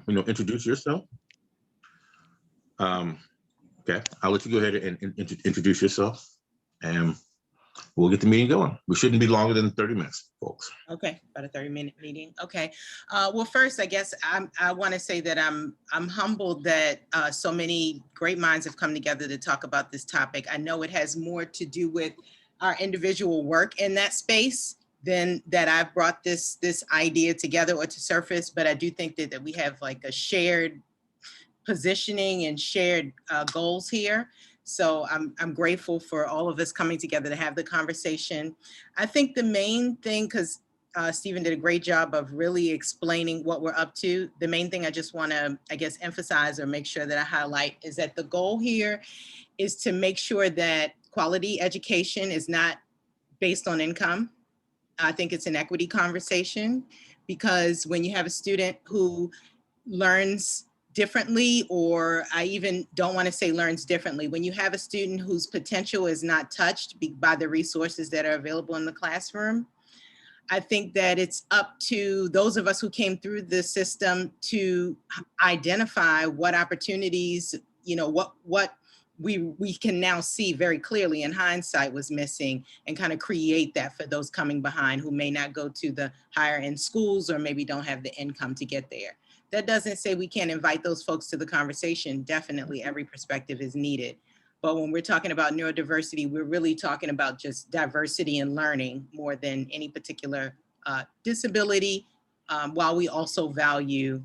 introduce yourself. Okay, I'll let you go ahead and introduce yourself, and we'll get the meeting going. We shouldn't be longer than 30 minutes, folks. Okay, about a 30-minute meeting. Okay. Well, first, I guess I want to say that I'm humbled that so many great minds have come together to talk about this topic. I know it has more to do with our individual work in that space than that I've brought this idea together or to surface, but I do think that we have like a shared positioning and shared goals here. So I'm grateful for all of us coming together to have the conversation. I think the main thing, because Stephen did a great job of really explaining what we're up to. The main thing I just want to, I guess, emphasize or make sure that I highlight is that the goal here is to make sure that quality education is not based on income. I think it's an equity conversation, because when you have a student who learns differently, or I even don't want to say learns differently, when you have a student whose potential is not touched by the resources that are available in the classroom, I think that it's up to those of us who came through the system to identify what opportunities, what we can now see very clearly in hindsight was missing, and kind of create that for those coming behind who may not go to the higher end schools or maybe don't have the income to get there. That doesn't say we can't invite those folks to the conversation. Definitely every perspective is needed. But when we're talking about neurodiversity, we're really talking about just diversity in learning more than any particular disability, while we also value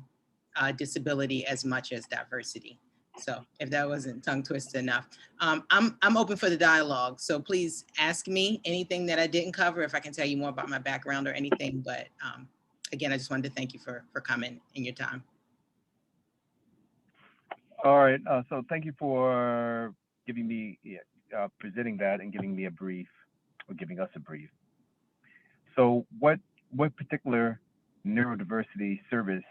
disability as much as diversity. So if that wasn't tongue twisted enough, I'm open for the dialogue. So please ask me anything that I didn't cover, if I can tell you more about my background or anything. But again, I just wanted to thank you for coming in your time. All right, so thank you for giving me, presenting that and giving me a brief, or giving us a brief. So what particular neurodiversity service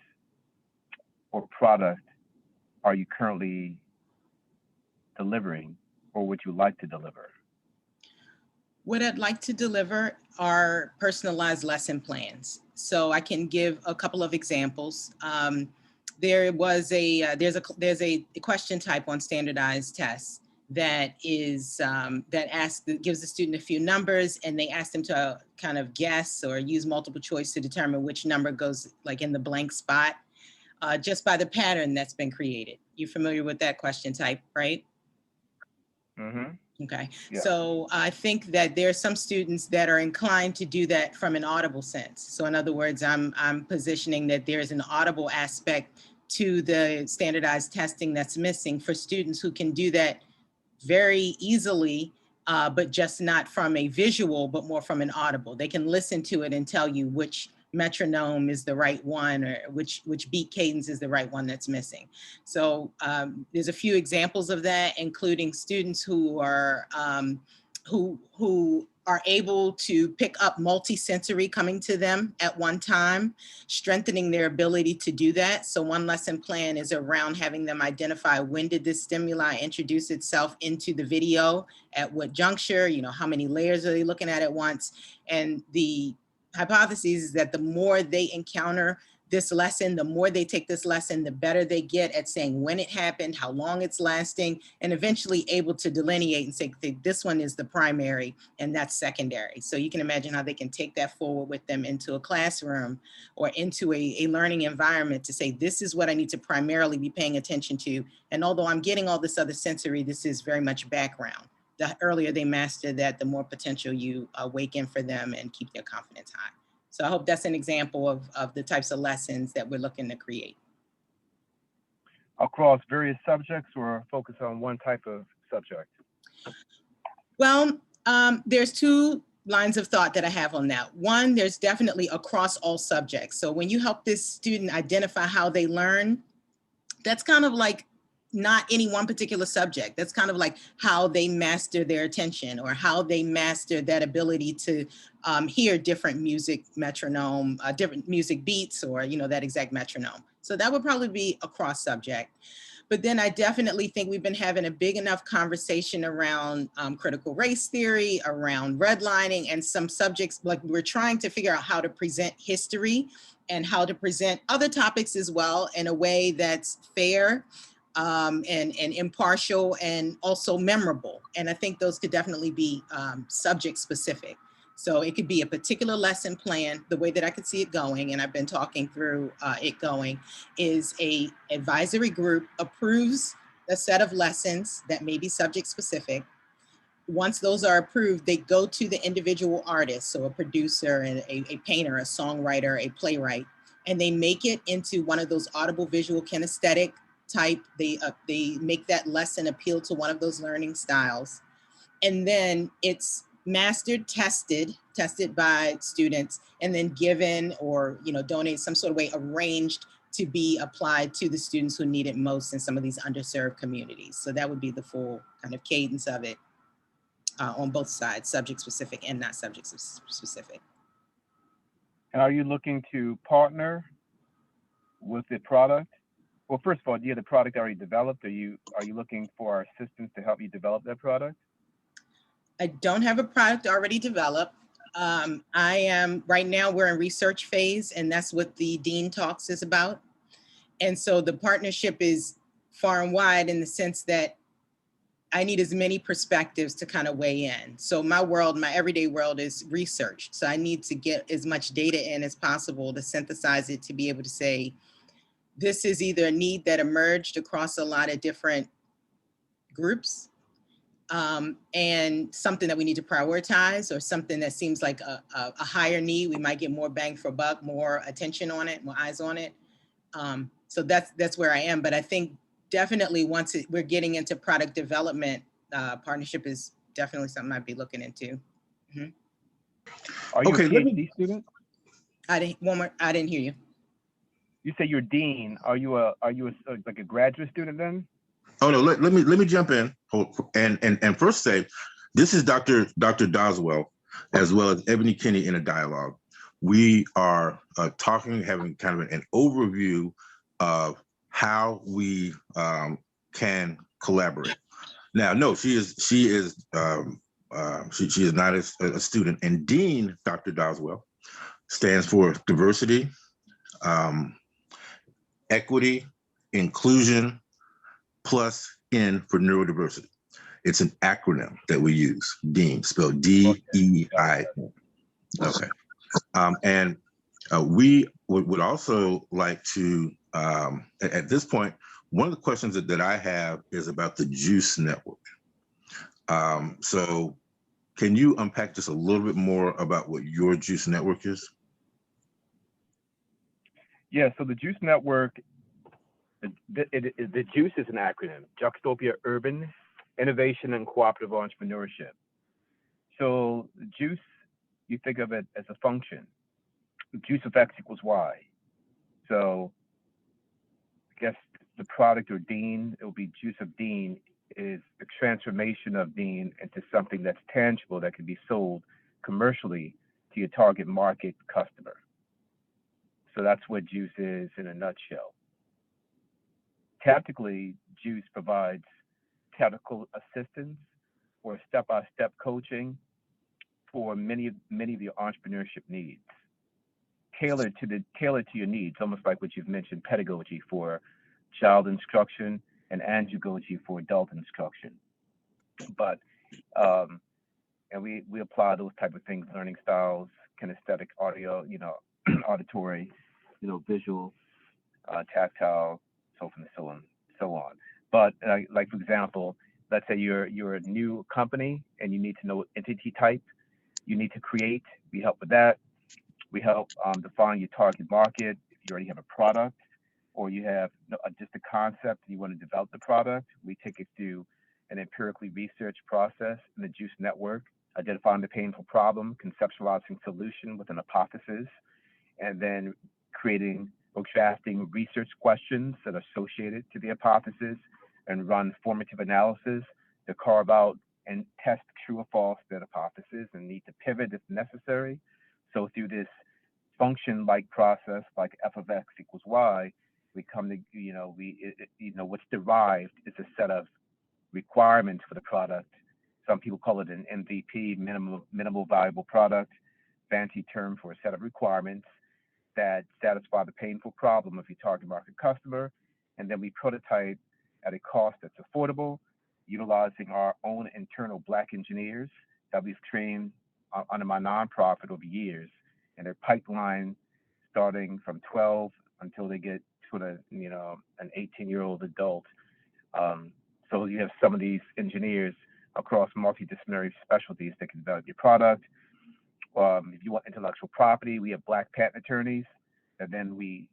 or product are you currently delivering, or would you like to deliver? What I'd like to deliver are personalized lesson plans. So I can give a couple of examples. There's a question type on standardized tests that is that gives the student a few numbers, and they ask them to kind of guess or use multiple choice to determine which number goes like in the blank spot, just by the pattern that's been created. You're familiar with that question type, right? Mm-hmm. Okay, yeah. So I think that there are some students that are inclined to do that from an audible sense. So in other words, I'm positioning that there's an audible aspect to the standardized testing that's missing for students who can do that very easily, but just not from a visual, but more from an audible. They can listen to it and tell you which metronome is the right one, or which beat cadence is the right one that's missing. So there's a few examples of that, including students who are who are able to pick up multisensory coming to them at one time, strengthening their ability to do that. So one lesson plan is around having them identify when did this stimuli introduce itself into the video, at what juncture, how many layers are they looking at once. And the hypothesis is that the more they encounter this lesson, the more they take this lesson, the better they get at saying when it happened, how long it's lasting, and eventually able to delineate and say, this one is the primary and that's secondary. So you can imagine how they can take that forward with them into a classroom or into a learning environment to say, this is what I need to primarily be paying attention to. And although I'm getting all this other sensory, this is very much background. The earlier they master that, the more potential you awaken for them and keep their confidence high. So I hope that's an example of the types of lessons that we're looking to create. Across various subjects, or focus on one type of subject? Well, there's two lines of thought that I have on that. One, there's definitely across all subjects. So when you help this student identify how they learn, that's kind of like not any one particular subject. That's kind of like how they master their attention, or how they master that ability to hear different music metronome, different music beats, or that exact metronome. So that would probably be a cross subject. But then I definitely think we've been having a big enough conversation around critical race theory, around redlining, and some subjects, like we're trying to figure out how to present history and how to present other topics as well in a way that's fair and impartial and also memorable. And I think those could definitely be subject specific. So it could be a particular lesson plan. The way that I could see it going, and I've been talking through it going, is a advisory group approves a set of lessons that may be subject specific. Once those are approved, they go to the individual artist, so a producer, and a painter, a songwriter, a playwright, and they make it into one of those audible, visual, kinesthetic type. They make that lesson appeal to one of those learning styles. And then it's mastered, tested by students, and then given or donated some sort of way, arranged to be applied to the students who need it most in some of these underserved communities. So that would be the full kind of cadence of it on both sides, subject specific and not subject specific. And are you looking to partner with the product? Well, first of all, do you have the product already developed? Are you looking for our assistance to help you develop that product? I don't have a product already developed. Right now we're in research phase, and that's what the Dean Talks is about. And so the partnership is far and wide in the sense that I need as many perspectives to kind of weigh in. So my everyday world is research. So I need to get as much data in as possible to synthesize it, to be able to say, this is either a need that emerged across a lot of different groups, and something that we need to prioritize, or something that seems like a higher need. We might get more bang for buck, more attention on it, more eyes on it. So that's where I am. But I think definitely once we're getting into product development, partnership is definitely something I'd be looking into. Mm-hmm. Are you a PhD student? I didn't hear you. You say you're dean. Are you like a graduate student then? Oh no, let me jump in and first say, this is Dr. Doswell, as well as Ebony Kinney, in a dialogue. We are having kind of an overview of how we can collaborate. Now, no, she is not a student. And Dean, Dr. Doswell, stands for diversity, equity, inclusion, plus N for neurodiversity. It's an acronym that we use, DEIN, spelled DEI. Okay. And we would also like to, at this point, one of the questions that I have is about the JUICE network. So can you unpack just a little bit more about what your JUICE network is? Yeah, so the JUICE network, the JUICE is an acronym, Juxtapia Urban Innovation and Cooperative Entrepreneurship. So JUICE, you think of it as a function. JUICE of X equals Y. So I guess the product, or DEIN, it will be JUICE of DEIN, is the transformation of DEIN into something that's tangible, that can be sold commercially to your target market customer. So that's what JUICE is in a nutshell. Tactically, JUICE provides technical assistance or step-by-step coaching for many of your entrepreneurship needs, tailored to your needs, almost like what you've mentioned, pedagogy for child instruction and andragogy for adult instruction. But and we apply those type of things: learning styles, kinesthetic, audio, auditory, visual, tactile, so forth and so on. But like, for example, let's say you're a new company and you need to know entity type you need to create. We help with that. We help define your target market. If you already have a product, or you have just a concept and you want to develop the product, we take it through an empirically research process in the JUICE network, identifying the painful problem, conceptualizing solution with an hypothesis, and then creating or drafting research questions that are associated to the hypothesis, and run formative analysis to carve out and test true or false that hypothesis, and need to pivot if necessary. So through this function-like process, like f of x equals y, We come to, what's derived is a set of requirements for the product. Some people call it an MVP, minimal viable product, fancy term for a set of requirements that satisfy the painful problem of your target market customer. And then we prototype at a cost that's affordable, utilizing our own internal Black engineers that we've trained under my nonprofit over years, and their pipeline starting from 12 until they get to an 18-year-old adult. So you have some of these engineers across multidisciplinary specialties that can develop your product. If you want intellectual property, we have Black patent attorneys, and then we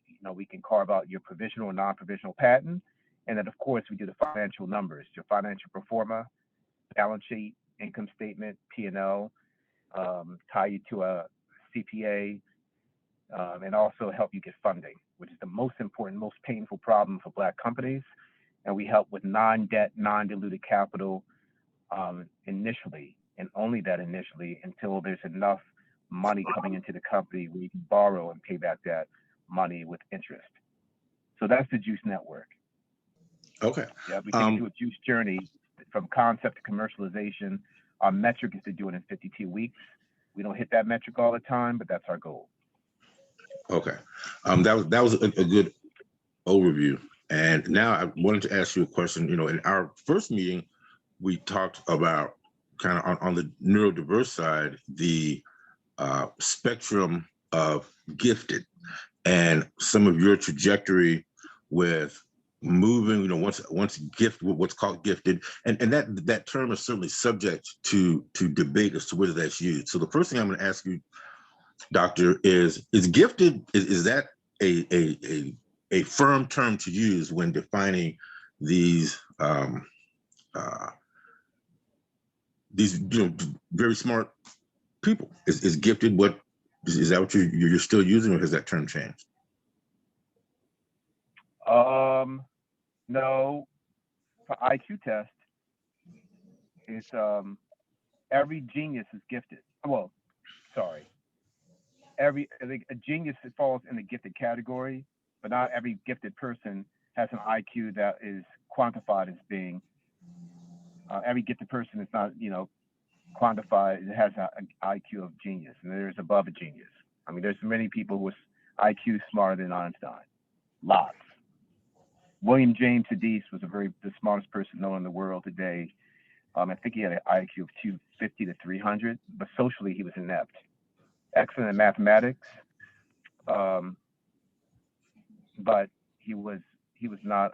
can carve out your provisional and non-provisional patent. And then, of course, we do the financial numbers, your financial pro forma, balance sheet, income statement, P&L, tie you to a CPA, and also help you get funding, which is the most important, most painful problem for Black companies. And we help with non-debt, non-diluted capital initially, and only that initially, until there's enough money coming into the company where you can borrow and pay back that money with interest. So that's the Juice Network. Okay. Yeah, we take you through a Juice journey from concept to commercialization. Our metric is to do it in 52 weeks. We don't hit that metric all the time, but that's our goal. Okay. That was a good overview. And now I wanted to ask you a question. In our first meeting, we talked about kind of on the neurodiverse side, the spectrum of gifted and some of your trajectory with moving, once gift, what's called gifted, and that term is certainly subject to debate as to whether that's used. So the first thing I'm going to ask you, Doctor, is gifted, is that a firm term to use when defining these very smart people? Is gifted what is that what you're still using, or has that term changed? No, for IQ test, it's every genius is gifted. Well, sorry, a genius falls in the gifted category, but not every gifted person has an IQ that is quantified as being. Every gifted person is not, quantified. It has an IQ of genius, and there's above a genius. I mean, there's many people with IQ smarter than Einstein. Lots. William James Hadith was the smartest person known in the world today. I think he had an IQ of 250 to 300, but socially he was inept. Excellent in mathematics, but he was not.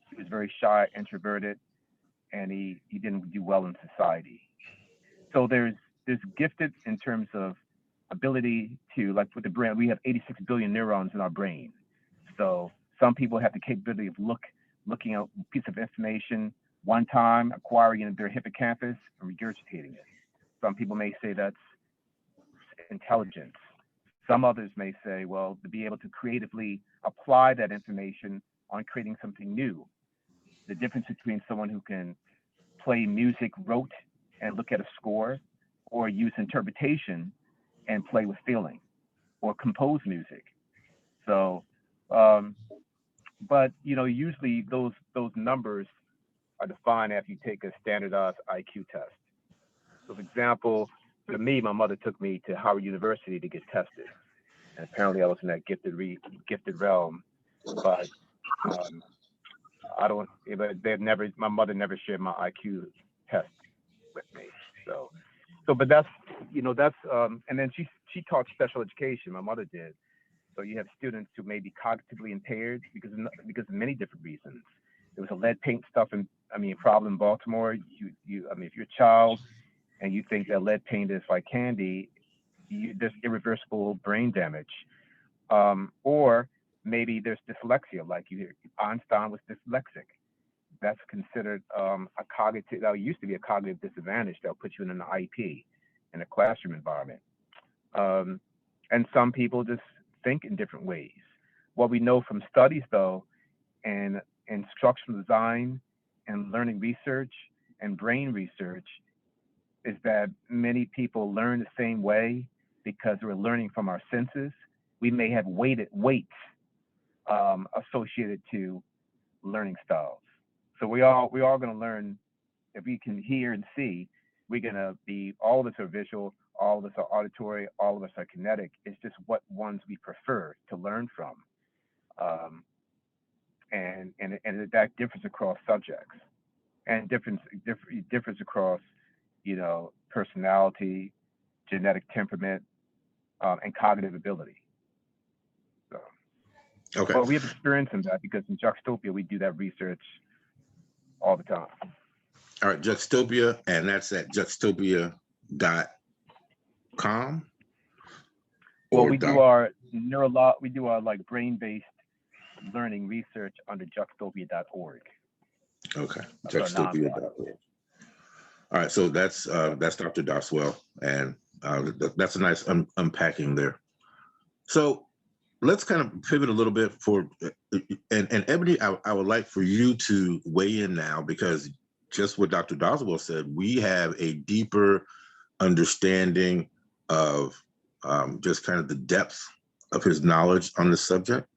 He was very shy, introverted, and he didn't do well in society. So there's gifted in terms of ability to, like with the brain, we have 86 billion neurons in our brain. So some people have the capability of looking at a piece of information one time, acquiring it in their hippocampus and regurgitating it. Some people may say that's intelligence. Some others may say, well, to be able to creatively apply that information on creating something new. The difference between someone who can play music rote and look at a score, or use interpretation and play with feeling, or compose music. So, but usually those numbers are defined after you take a standardized IQ test. So, for example, for me, my mother took me to Howard University to get tested, and apparently I was in that gifted realm. But my mother never shared my IQ test with me. But that's, and then she taught special education. My mother did. So you have students who may be cognitively impaired because of many different reasons. There was a lead paint problem in Baltimore. If you're a child and you think that lead paint is like candy, there's irreversible brain damage. Or maybe there's dyslexia, like Einstein was dyslexic. That's considered that used to be a cognitive disadvantage that'll put you in an IEP in a classroom environment. And some people just think in different ways. What we know from studies, though, and instructional design and learning research and brain research, is that many people learn the same way because we're learning from our senses. We may have weights associated to learning styles. So we all going to learn. If we can hear and see, we're going to be, all of us are visual, all of us are auditory, all of us are kinetic. It's just what ones we prefer to learn from. And that differs across subjects, and differs across, personality, genetic temperament, and cognitive ability. So, Okay. well, we have experience in that because in Juxtapia, we do that research all the time. All right, Juxtapia, and that's at juxtapia.com. Well, we do our like brain-based learning research under juxtapia.org. Okay, juxtapia.org. All right, so that's Dr. Doswell, and that's a nice unpacking there. So let's kind of pivot a little bit and Ebony, I would like for you to weigh in now, because just what Dr. Doswell said, we have a deeper understanding of just kind of the depth of his knowledge on the subject,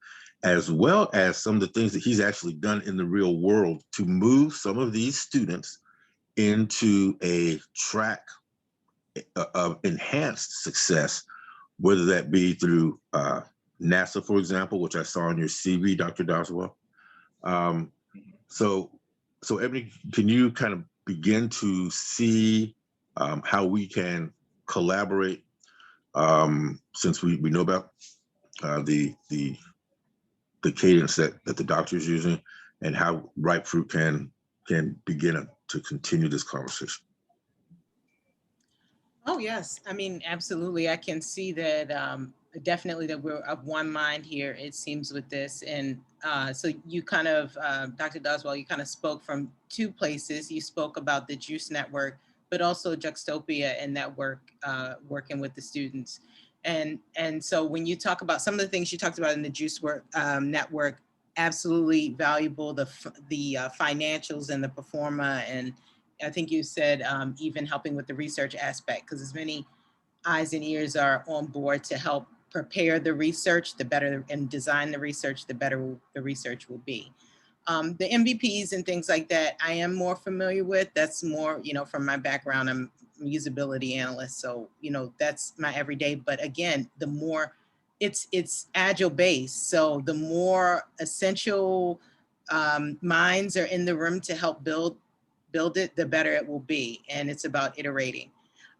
as well as some of the things that he's actually done in the real world to move some of these students into a track of enhanced success, whether that be through NASA, for example, which I saw in your CV, Dr. Doswell. So Ebony, can you kind of begin to see how we can collaborate, since we know about the cadence that the doctor is using, and how Ripe Fruit can begin to continue this conversation? Oh, yes. I mean, absolutely. I can see that definitely that we're of one mind here, it seems, with this. And so you kind of, Dr. Doswell, you kind of spoke from two places. You spoke about the Juice Network, but also Juxtapia and that work, working with the students. And so when you talk about some of the things you talked about in the Juice Network, absolutely valuable, the financials and the performa, and I think you said even helping with the research aspect, because as many eyes and ears are on board to help prepare the research, the better, and design the research, the better the research will be. The MVPs and things like that, I am more familiar with. That's more, from my background, I'm a usability analyst. So, that's my everyday. But again, the more it's agile based. So the more essential minds are in the room to help build it, the better it will be. And it's about iterating.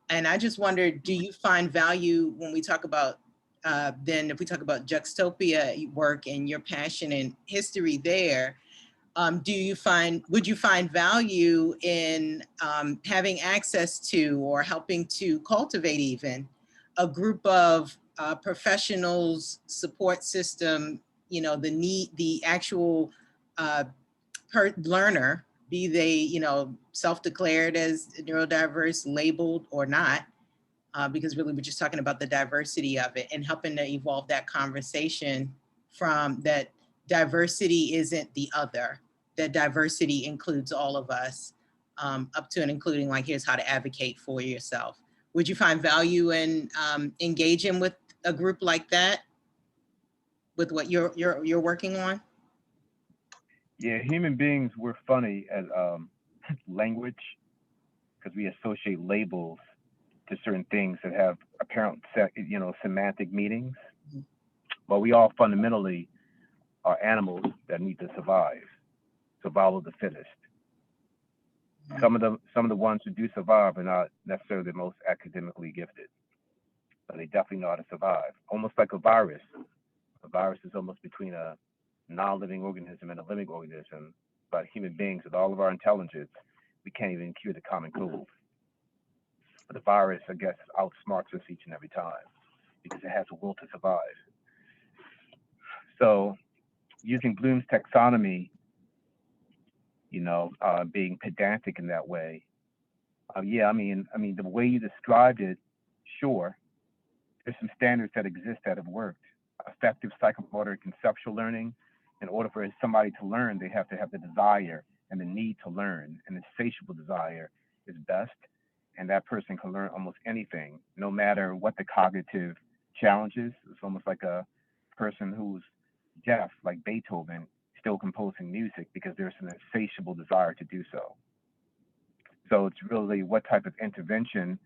And I just wondered, do you find value when we talk about, then if we talk about Juxtapia work and your passion and history there, would you find value in having access to, or helping to cultivate even, a group of professionals, support system, the actual learner, be they, self-declared as neurodiverse, labeled or not, because really we're just talking about the diversity of it, and helping to evolve that conversation from that diversity isn't the other, that diversity includes all of us, up to and including, like, here's how to advocate for yourself. Would you find value in engaging with a group like that, with what you're working on? Yeah, human beings, we're funny at language, because we associate labels to certain things that have apparent, semantic meanings. Mm-hmm. But we all fundamentally are animals that need to survive, survival of the fittest. Mm-hmm. Some of the ones who do survive are not necessarily the most academically gifted, but they definitely know how to survive. Almost like a virus. A virus is almost between a non-living organism and a living organism. But human beings, with all of our intelligence, we can't even cure the common cold. But the virus, I guess, outsmarts us each and every time because it has a will to survive. So, using Bloom's taxonomy, being pedantic in that way. Yeah, I mean, the way you described it, sure, there's some standards that exist that have worked. Effective psychomotor conceptual learning. In order for somebody to learn, they have to have the desire and the need to learn, and the insatiable desire is best. And that person can learn almost anything, no matter what the cognitive challenge is. It's almost like a person who's deaf, like Beethoven, still composing music because there's an insatiable desire to do so. So it's really what type of intervention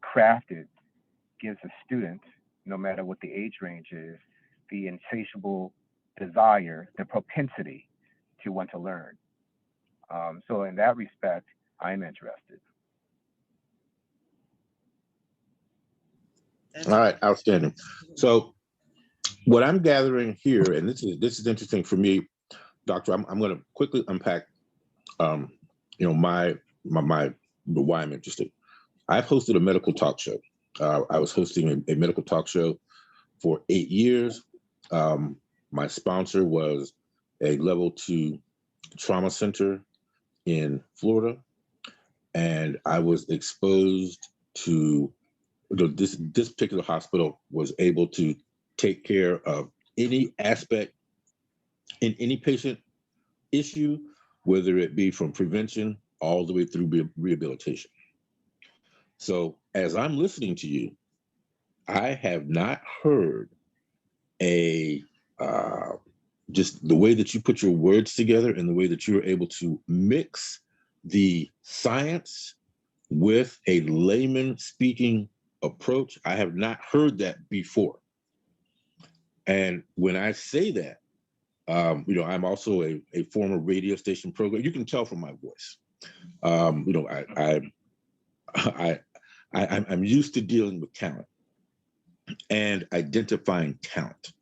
crafted gives a student, no matter what the age range is, the insatiable desire, the propensity to want to learn. So in that respect, I'm interested. All right, outstanding. So what I'm gathering here, and this is interesting for me, Doctor. I'm going to quickly unpack, my why I'm interested. I've hosted a medical talk show. I was hosting a medical talk show for 8 years. My sponsor was a level 2 trauma center in Florida, and I was exposed to this particular hospital was able to take care of any aspect in any patient issue, whether it be from prevention all the way through rehabilitation. So as I'm listening to you, I have not heard a just the way that you put your words together and the way that you're able to mix the science with a layman speaking approach. I have not heard that before. And when I say that, I'm also a former radio station program. You can tell from my voice. I'm used to dealing with talent and identifying talent.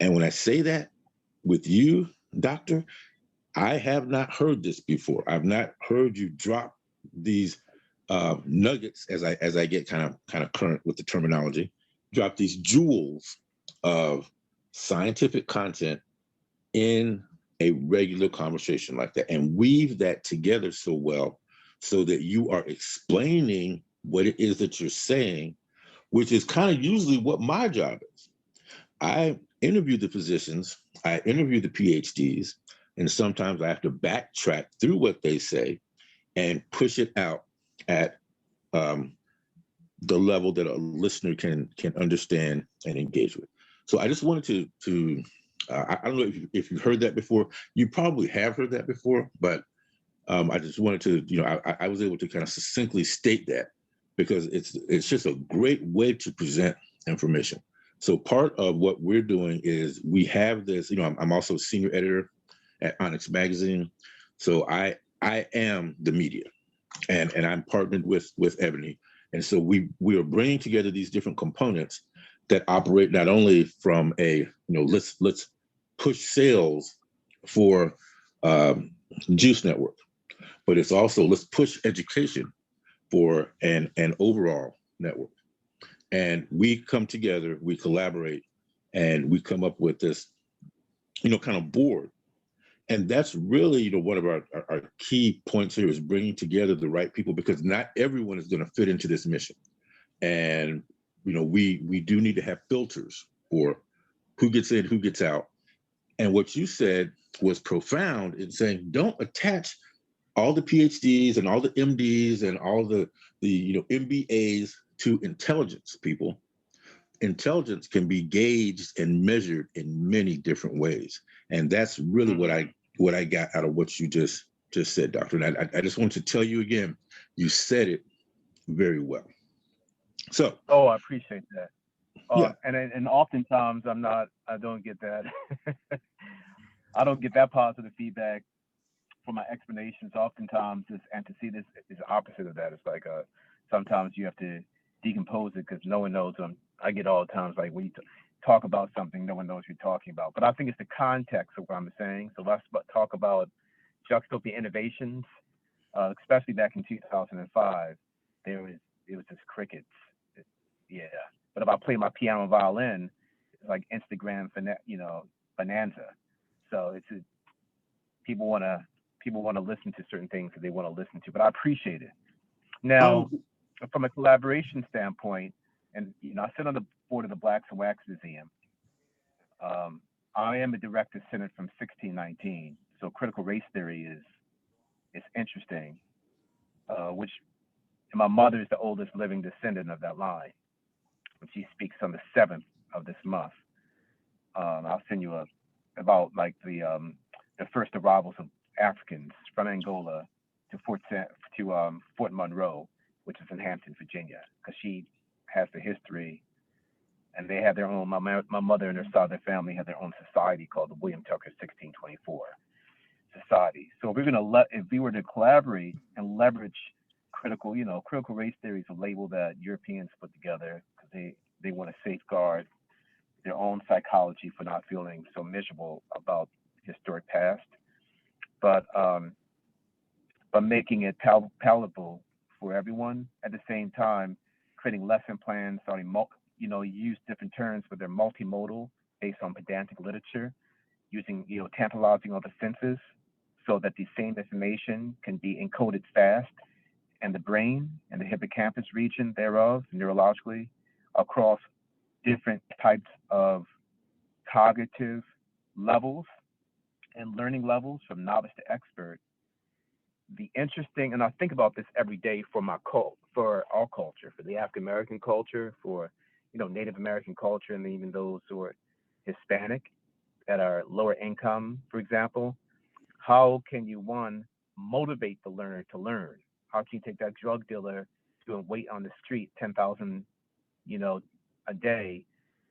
And when I say that with you, Doctor, I have not heard this before. I've not heard you drop these nuggets as I get kind of current with the terminology. Drop these jewels of scientific content in a regular conversation like that, and weave that together so well, so that you are explaining what it is that you're saying, which is kind of usually what my job is. I interview the physicians, I interview the PhDs, and sometimes I have to backtrack through what they say and push it out at the level that a listener can understand and engage with. So I just wanted to I don't know if you've heard that before. You probably have heard that before, but I just wanted to, I was able to kind of succinctly state that because it's just a great way to present information. So part of what we're doing is we have this, I'm also senior editor at Onyx Magazine. So I am the media, and I'm partnered with Ebony. And so we are bringing together these different components that operate not only from a, let's push sales for Juice Network, but it's also let's push education for an overall network. And we come together, we collaborate, and we come up with this, kind of board. And that's really, one of our key points here is bringing together the right people, because not everyone is going to fit into this mission. And, we do need to have filters for who gets in, who gets out. And what you said was profound in saying, don't attach all the PhDs and all the MDs and all the MBAs to intelligence, people. Intelligence can be gauged and measured in many different ways. And that's really what I got out of what you just said, Doctor. And I just want to tell you again, you said it very well. So. Oh, I appreciate that. Yeah. And oftentimes I don't get that. I don't get that positive feedback from my explanations. Oftentimes this antecedent is the opposite of that. It's like sometimes you have to decompose it because no one knows. I get all the times like when you talk about something, no one knows what you're talking about. But I think it's the context of what I'm saying. So let's talk about Juxtapia innovations, especially back in 2005. It was just crickets. Yeah. But if I play my piano and violin, it's like Instagram, bonanza. So people want to listen to certain things that they want to listen to. But I appreciate it. Now, from a collaboration standpoint, and I sit on the board of the Blacks and Wax Museum. I am a director senate from 1619. So critical race theory is interesting, and my mother is the oldest living descendant of that line. She speaks on the 7th of this month. I'll send you a about like the first arrivals of Africans from Angola to Fort Monroe, which is in Hampton, Virginia, because she has the history, and they have their own. My mother and her side of their family had their own society called the William Tucker 1624 Society. So if we were to collaborate and leverage critical race theory is a label that Europeans put together because they want to safeguard their own psychology for not feeling so miserable about historic past, but making it palatable for everyone. At the same time, creating lesson plans, use different terms, but they're multimodal based on pedantic literature, using tantalizing all the senses, so that the same information can be encoded fast in the brain and the hippocampus region thereof, neurologically, across different types of cognitive levels and learning levels from novice to expert. The interesting, and I think about this every day for for our culture, for the African American culture, for Native American culture, and even those who are Hispanic that are lower income, for example. How can you motivate the learner to learn? How can you take that drug dealer doing wait on the street 10,000 a day,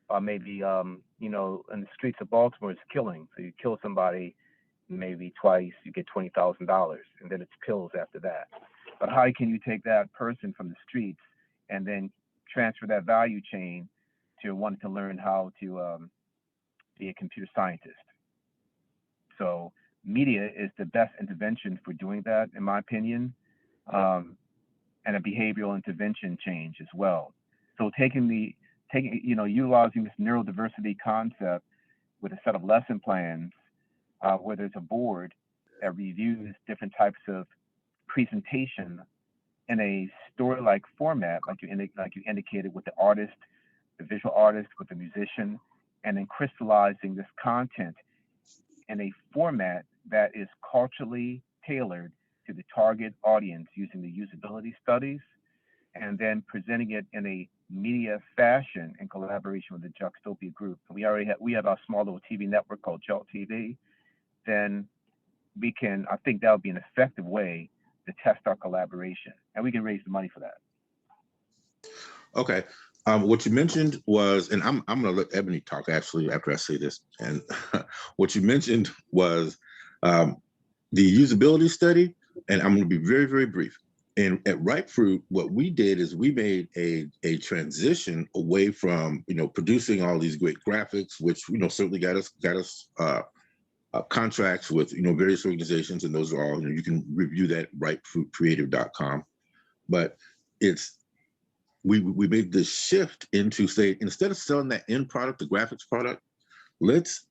or maybe in the streets of Baltimore is killing. So you kill somebody maybe twice, you get $20,000, and then it's pills after that. But how can you take that person from the streets and then transfer that value chain to wanting to learn how to be a computer scientist? So media is the best intervention for doing that, in my opinion, and a behavioral intervention change as well. So utilizing this neurodiversity concept with a set of lesson plans, where there's a board that reviews different types of presentation in a story-like format, like you indicated, with the artist, the visual artist, with the musician, and then crystallizing this content in a format that is culturally tailored to the target audience using the usability studies, and then presenting it in a media fashion in collaboration with the Juxtapia group. We have our small little TV network called Jalt TV. Then I think that would be an effective way to test our collaboration, and we can raise the money for that. Okay. What you mentioned was, and I'm going to let Ebony talk actually after I say this. And what you mentioned was the usability study, and I'm going to be very, very brief. And at Ripe Fruit, what we did is we made a transition away from producing all these great graphics, which certainly got us contracts with various organizations, and those are all you can review that at ripefruitcreative.com. But we made this shift into, say, instead of selling that end product, the graphics product, let's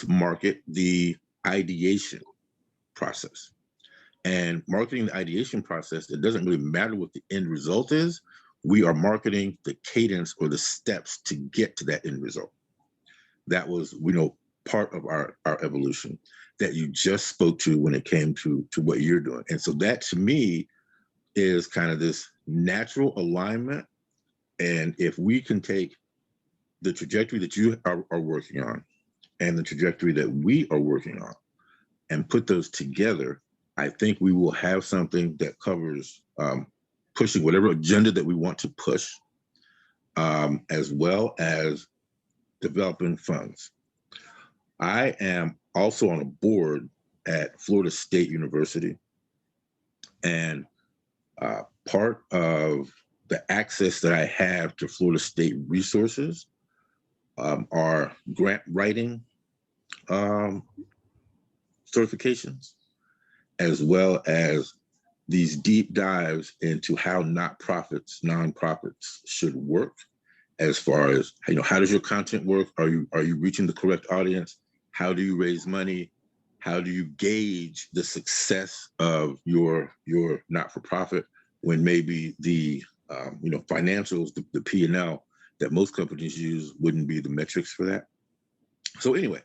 market the ideation process. And marketing the ideation process, it doesn't really matter what the end result is. We are marketing the cadence or the steps to get to that end result. That was, part of our evolution that you just spoke to when it came to what you're doing. And so that, to me, is kind of this natural alignment. And if we can take the trajectory that you are working on and the trajectory that we are working on and put those together, I think we will have something that covers pushing whatever agenda that we want to push, as well as developing funds. I am also on a board at Florida State University, and part of the access that I have to Florida State resources are grant writing certifications, as well as these deep dives into how nonprofits should work, as far as how does your content work? Are you reaching the correct audience? How do you raise money? How do you gauge the success of your not-for-profit when maybe the financials, the P&L that most companies use wouldn't be the metrics for that? So anyway,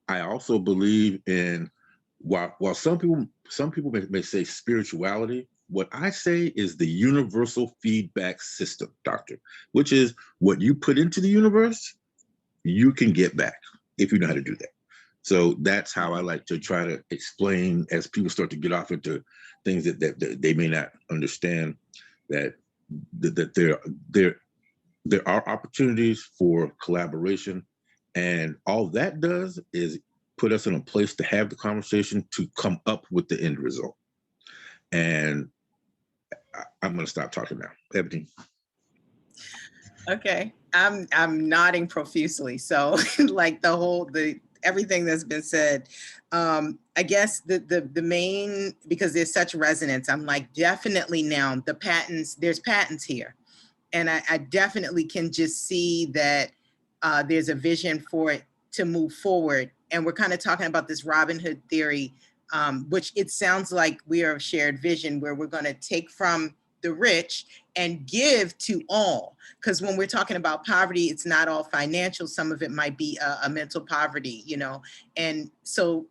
I also believe in, while some people may say spirituality, what I say is the universal feedback system, doctor, which is what you put into the universe, you can get back if you know how to do that. So that's how I like to try to explain as people start to get off into things that they may not understand, that there are opportunities for collaboration, and all that does is put us in a place to have the conversation to come up with the end result. And I'm going to stop talking now. Ebony. Okay, I'm nodding profusely. So like everything that's been said, I guess the main, because there's such resonance, I'm like, definitely now the patents, there's patents here. And I definitely can just see that there's a vision for it to move forward. And we're kind of talking about this Robin Hood theory, which it sounds like we are a shared vision where we're going to take from the rich and give to all. Because when we're talking about poverty, it's not all financial. Some of it might be a mental poverty, you know. And so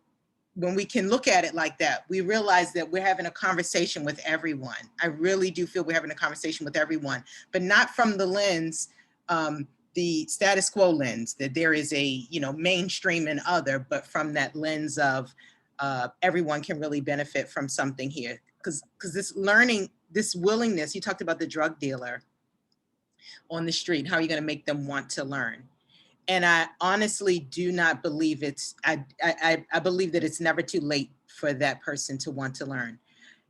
when we can look at it like that, we realize that we're having a conversation with everyone. I really do feel we're having a conversation with everyone, but not from the lens, the status quo lens, that there is a, you know, mainstream and other, but from that lens of everyone can really benefit from something here. Because this learning, this willingness, you talked about the drug dealer on the street, how are you going to make them want to learn? And I honestly do not believe I believe that it's never too late for that person to want to learn.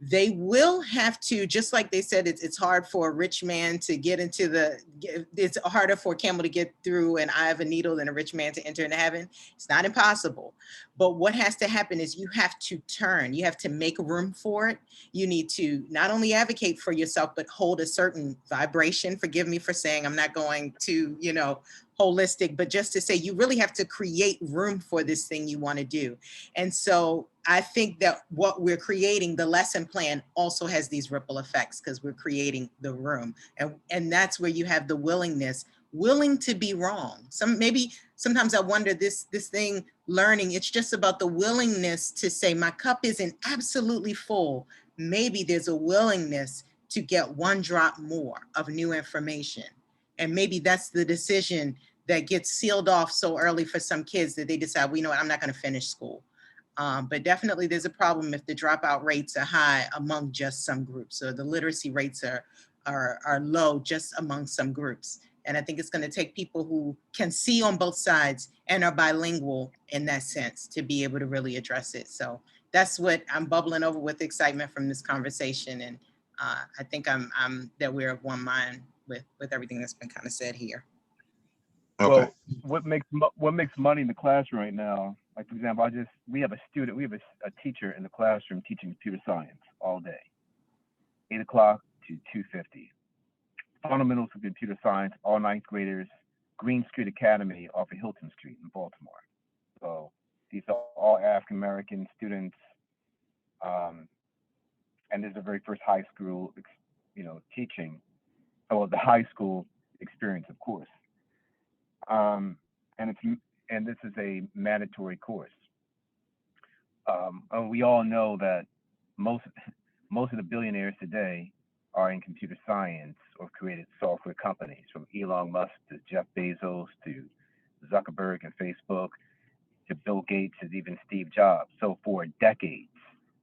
They will have to, just like they said, it's hard for a rich man to get into it's harder for a camel to get through an eye of a needle than a rich man to enter into heaven. It's not impossible. But what has to happen is you have to turn, you have to make room for it. You need to not only advocate for yourself, but hold a certain vibration. Forgive me for saying I'm not going to, you know, holistic, but just to say you really have to create room for this thing you want to do. And so I think that what we're creating, the lesson plan, also has these ripple effects because we're creating the room. And that's where you have the willing to be wrong. Sometimes I wonder this thing, learning, it's just about the willingness to say my cup isn't absolutely full. Maybe there's a willingness to get one drop more of new information. And maybe that's the decision that gets sealed off so early for some kids that they decide, well, you know what, I'm not going to finish school. But definitely there's a problem if the dropout rates are high among just some groups, or the literacy rates are low just among some groups. And I think it's going to take people who can see on both sides and are bilingual in that sense to be able to really address it. So that's what I'm bubbling over with excitement from this conversation. And I think I'm that we're of one mind with everything that's been kind of said here. Okay. Well, what makes money in the classroom right now? Like, for example, we have a teacher in the classroom teaching computer science all day, 8 o'clock to 2:50. Fundamentals of computer science, all ninth graders, Green Street Academy off of Hilton Street in Baltimore. So these are all African American students, and this is the very first high school, teaching. Well, the high school experience, of course. And this is a mandatory course. And we all know that most of the billionaires today are in computer science or created software companies, from Elon Musk to Jeff Bezos to Zuckerberg and Facebook to Bill Gates and even Steve Jobs. So for decades,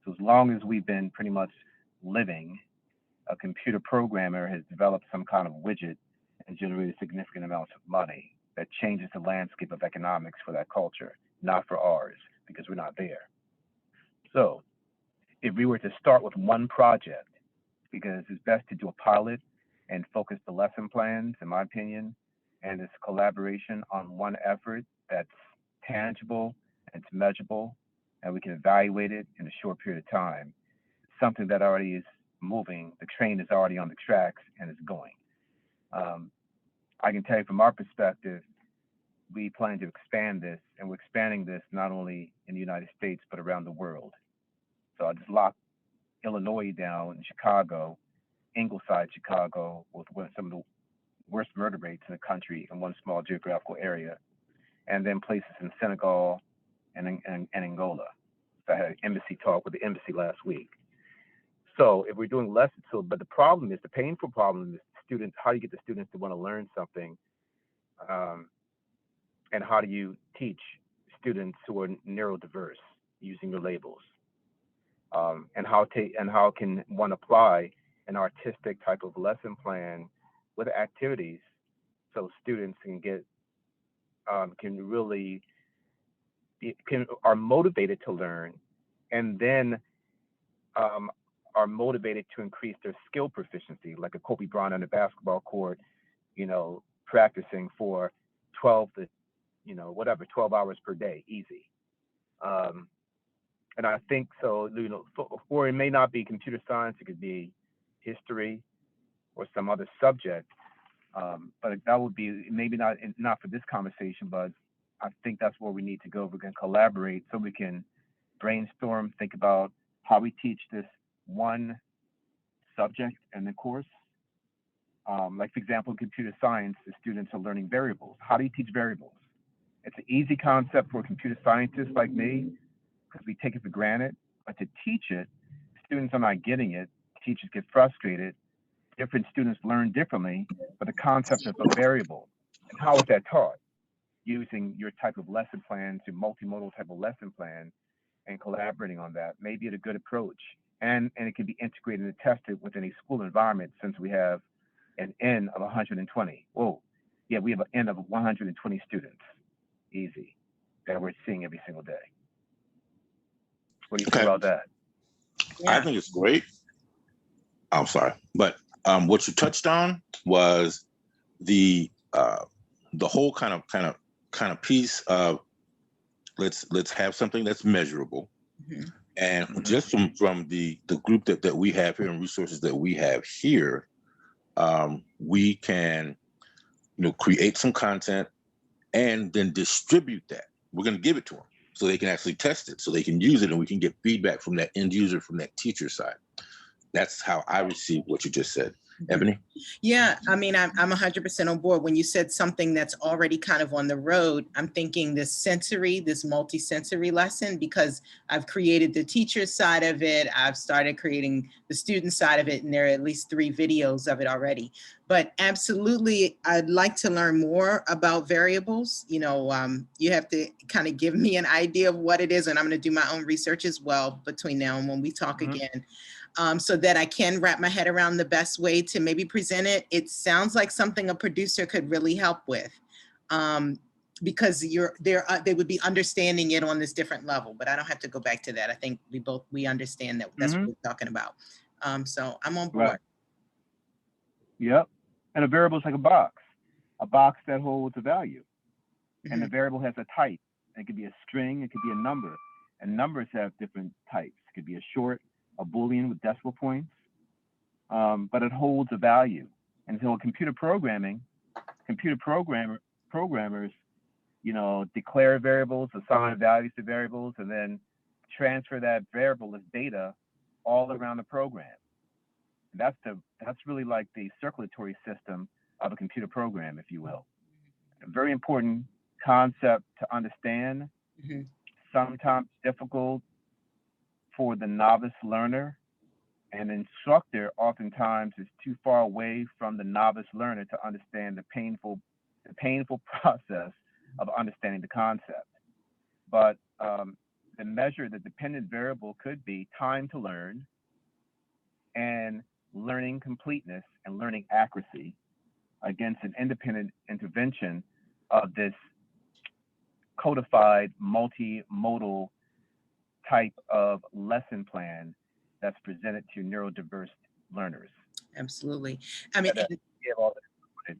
so as long as we've been pretty much living, a computer programmer has developed some kind of widget and generated significant amounts of money that changes the landscape of economics for that culture, not for ours, because we're not there. So if we were to start with one project, because it's best to do a pilot and focus the lesson plans, in my opinion, and this collaboration on one effort that's tangible and it's measurable, and we can evaluate it in a short period of time, something that already is moving, the train is already on the tracks and it's going. I can tell you from our perspective, we plan to expand this, and we're expanding this not only in the United States, but around the world. So I just locked Illinois down in Chicago, Ingleside, Chicago, with some of the worst murder rates in the country in one small geographical area, and then places in Senegal and Angola. So I had an embassy talk with the embassy last week. So if we're doing lessons, but the problem is, the painful problem is students, how do you get the students to want to learn something, and how do you teach students who are neurodiverse using your labels, and how can one apply an artistic type of lesson plan with activities so students can really are motivated to learn, and then are motivated to increase their skill proficiency, like a Kobe Bryant on the basketball court, practicing for 12 to 12 hours per day, easy. And I think so, or it may not be computer science, it could be history or some other subject. But that would be maybe not for this conversation, but I think that's where we need to go. We can collaborate so we can brainstorm, think about how we teach this one subject in the course. Like, for example, in computer science, the students are learning variables. How do you teach variables? It's an easy concept for computer scientists like me, because we take it for granted. But to teach it, students are not getting it. Teachers get frustrated. Different students learn differently, but the concept of a variable, and how is that taught? Using your type of lesson plan, to multimodal type of lesson plan, and collaborating on that may be a good approach. And it can be integrated and tested within a school environment, since we have an N of 120. Whoa, yeah, we have an N of 120 students, easy, that we're seeing every single day. What do you think about that? I think it's great. I'm sorry, but what you touched on was the whole kind of piece of let's have something that's measurable, and just from the group that we have here and resources that we have here, we can create some content and then distribute that. We're going to give it to them so they can actually test it, so they can use it, and we can get feedback from that end user, from that teacher side. That's how I receive what you just said. Ebony? Yeah, I mean, I'm 100% on board. When you said something that's already kind of on the road, I'm thinking this multisensory lesson, because I've created the teacher side of it. I've started creating the student side of it, and there are at least 3 videos of it already. But absolutely, I'd like to learn more about variables. You have to kind of give me an idea of what it is, and I'm going to do my own research as well between now and when we talk again. So that I can wrap my head around the best way to maybe present it. It sounds like something a producer could really help with, because they would be understanding it on this different level. But I don't have to go back to that. I think we understand that that's what we're talking about. So I'm on board. Right. Yep. And a variable is like a box that holds a value, and the variable has a type. It could be a string, it could be a number, and numbers have different types. It could be a short, a Boolean with decimal points, but it holds a value. And so computer programmers, declare variables, assign values to variables, and then transfer that variable as data all around the program. That's really like the circulatory system of a computer program, if you will. A very important concept to understand, sometimes difficult for the novice learner, and the instructor oftentimes is too far away from the novice learner to understand the painful process of understanding the concept. But the dependent variable could be time to learn, and learning completeness and learning accuracy against an independent intervention of this codified multimodal type of lesson plan that's presented to neurodiverse learners. Absolutely. I mean,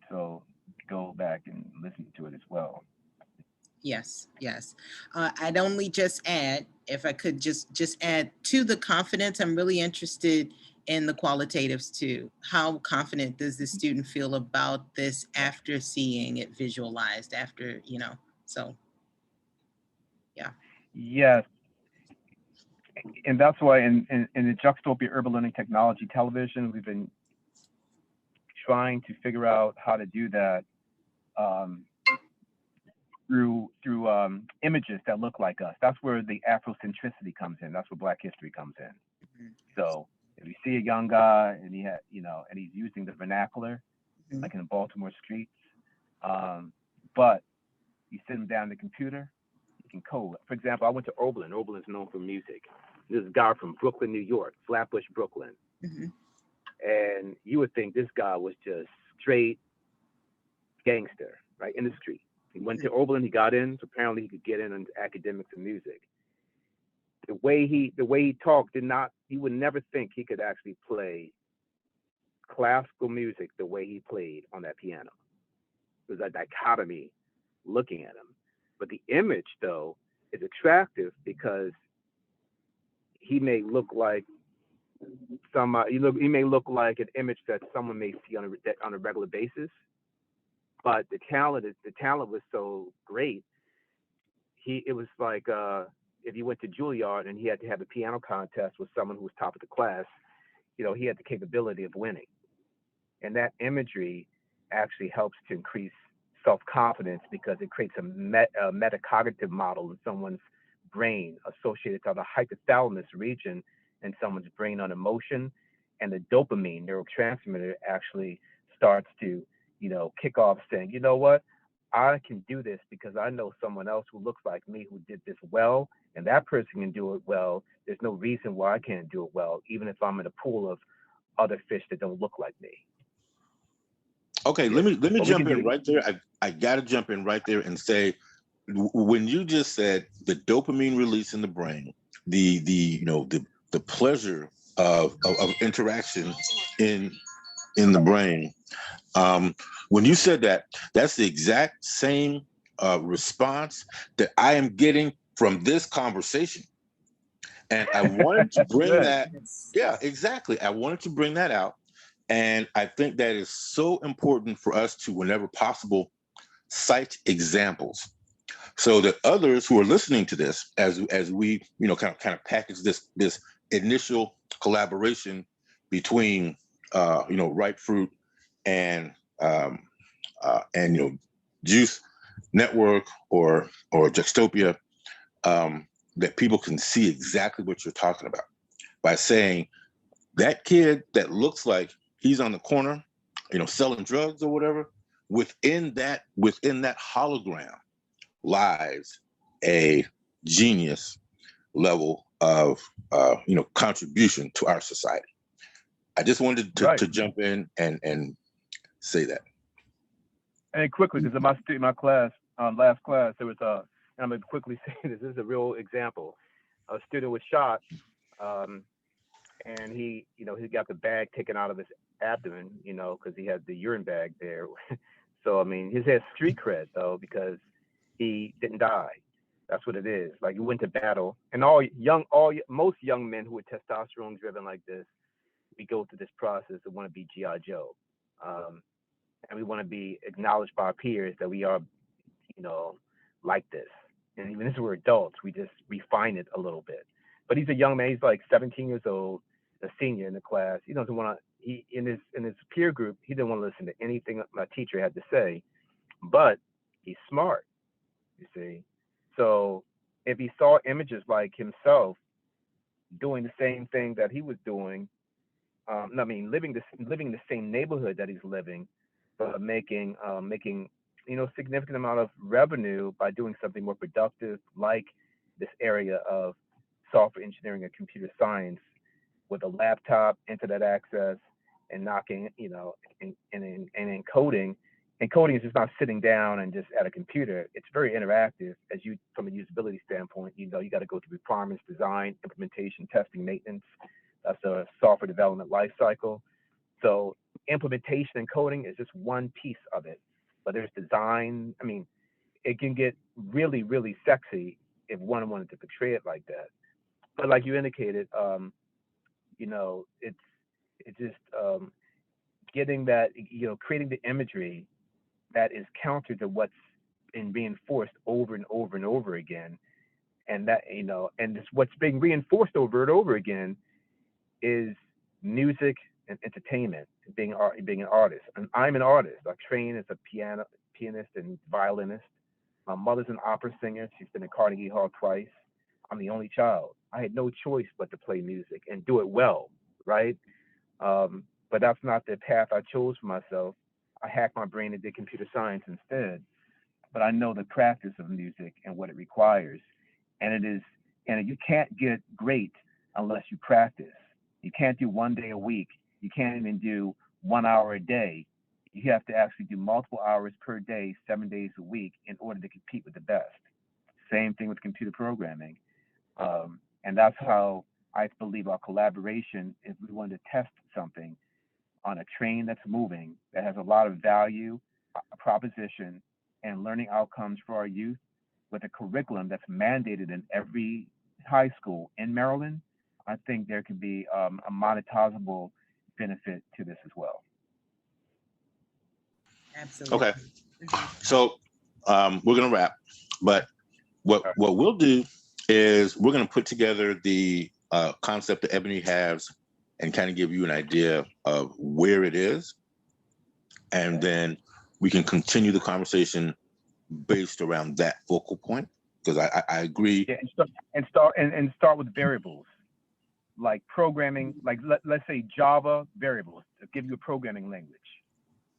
so go back and listen to it as well. Yes. I'd only just add, if I could just add to the confidence, I'm really interested in the qualitatives too. How confident does the student feel about this after seeing it visualized, so yeah. Yes. And that's why in the Juxtapia Urban Learning Technology television, we've been trying to figure out how to do that through images that look like us. That's where the Afrocentricity comes in. That's where Black history comes in. So if you see a young guy and and he's using the vernacular, like in the Baltimore streets, but you sit him down at the computer, can code. For example, I went to Oberlin. Oberlin's known for music. This guy from Brooklyn, New York, Flatbush, Brooklyn. Mm-hmm. And you would think this guy was just straight gangster, right, in the street. He went to Oberlin, he got in, so apparently he could get in on academics and music. The way he talked you would never think he could actually play classical music the way he played on that piano. There's a dichotomy looking at him. But the image, though, is attractive because he may look like he may look like an image that someone may see on a regular basis. But the talent was so great. It was like if you went to Juilliard and he had to have a piano contest with someone who was top of the class, he had the capability of winning. And that imagery actually helps to increase self-confidence because it creates a metacognitive model in someone's brain associated to the hypothalamus region in someone's brain on emotion. And the dopamine neurotransmitter actually starts to, kick off saying, you know what? I can do this because I know someone else who looks like me who did this well, and that person can do it well. There's no reason why I can't do it well, even if I'm in a pool of other fish that don't look like me. Okay, Yeah. let me jump in right there. I got to jump in right there and say, when you just said the dopamine release in the brain, the pleasure of interaction in the brain. When you said that, that's the exact same response that I am getting from this conversation. And I wanted to bring that. Yeah, exactly. I wanted to bring that out. And I think that is so important for us to, whenever possible, cite examples so that others who are listening to this, as we, kind of package this initial collaboration between, Ripe Fruit and Juice Network or Juxtapia, that people can see exactly what you're talking about by saying that kid that looks like he's on the corner, selling drugs or whatever, within that hologram lies a genius level of contribution to our society. I just wanted to jump in and say that. And quickly, because in my class, last class, there was and I'm gonna quickly say this is a real example. A student was shot, and he got the bag taken out of his abdomen, because he had the urine bag there. So I mean, his has street cred though because he didn't die. That's what it is. Like, he went to battle, and most young men who are testosterone driven like this, we go through this process of want to be G.I. Joe, and we want to be acknowledged by our peers that we are, like this. And even as we're adults, we just refine it a little bit. But he's a young man. He's like 17 years old, a senior in the class. He doesn't want to. In his peer group, he didn't want to listen to anything my teacher had to say. But he's smart, you see. So if he saw images like himself doing the same thing that he was doing, living the same neighborhood that he's living, but making significant amount of revenue by doing something more productive, like this area of software engineering and computer science, with a laptop, internet access, and knocking, and encoding. Encoding is just not sitting down and just at a computer. It's very interactive. From a usability standpoint, you got to go through requirements, design, implementation, testing, maintenance. That's a software development life cycle. So implementation and coding is just one piece of it. But there's design. I mean, it can get really, really sexy if one wanted to portray it like that. But like you indicated, it's just getting that, creating the imagery that is counter to what's been reinforced over and over and over again. And that, and this, what's being reinforced over and over again is music and entertainment, being an artist. And I'm an artist. I train as a pianist and violinist. My mother's an opera singer. She's been at Carnegie Hall twice. I'm the only child. I had no choice but to play music and do it well, right? But that's not the path I chose for myself. I hacked my brain and did computer science instead. but I know the practice of music and what it requires. And you can't get great unless you practice. You can't do 1 day a week. You can't even do 1 hour a day. You have to actually do multiple hours per day, 7 days a week, in order to compete with the best. Same thing with computer programming. And that's how I believe our collaboration, if we want to test something on a train that's moving, that has a lot of value, a proposition, and learning outcomes for our youth, with a curriculum that's mandated in every high school in Maryland, I think there could be a monetizable benefit to this as well. Absolutely. Okay. So we're going to wrap, but what we'll do is we're going to put together the concept that Ebony has and kind of give you an idea of where it is. And then we can continue the conversation based around that focal point, because I agree. Yeah, and start with variables like programming, like let's say Java variables. To give you a programming language.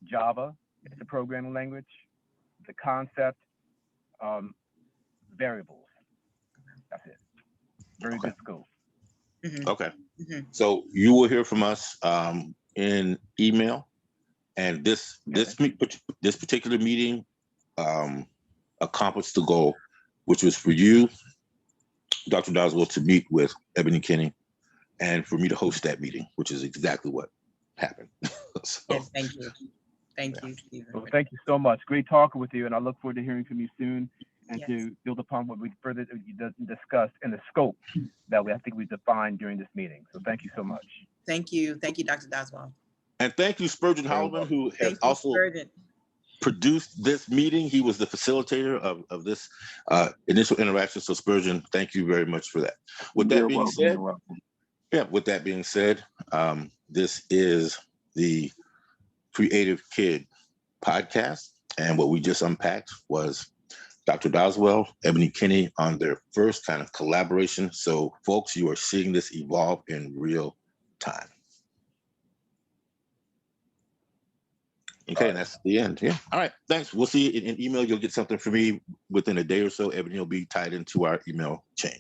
Java is a programming language. The concept, variables. That's it. Very good scope. Okay. So you will hear from us in email, and this particular meeting accomplished the goal, which was for you, Dr. Doswell, to meet with Ebony Kinney, and for me to host that meeting, which is exactly what happened. So, yes, thank you. Thank you, Stephen. Well, thank you so much. Great talking with you, and I look forward to hearing from you soon and Yes. to build upon what we further discussed and the scope that I think we defined during this meeting. So thank you so much. Thank you, Dr. Doswell. and thank you, Spurgeon Holloman, who has Thank you, also Spurgeon. produced this meeting. He was the facilitator of this initial interaction. So Spurgeon, thank you very much for that. With that being said, with that being said, this is the Creative Kid podcast. And what we just unpacked was Dr. Doswell, Ebony Kinney on their first kind of collaboration. So folks, you are seeing this evolve in real time. Okay, and that's the end. Yeah. All right. Thanks. We'll see you in email. You'll get something from me within a day or so. Ebony will be tied into our email chain.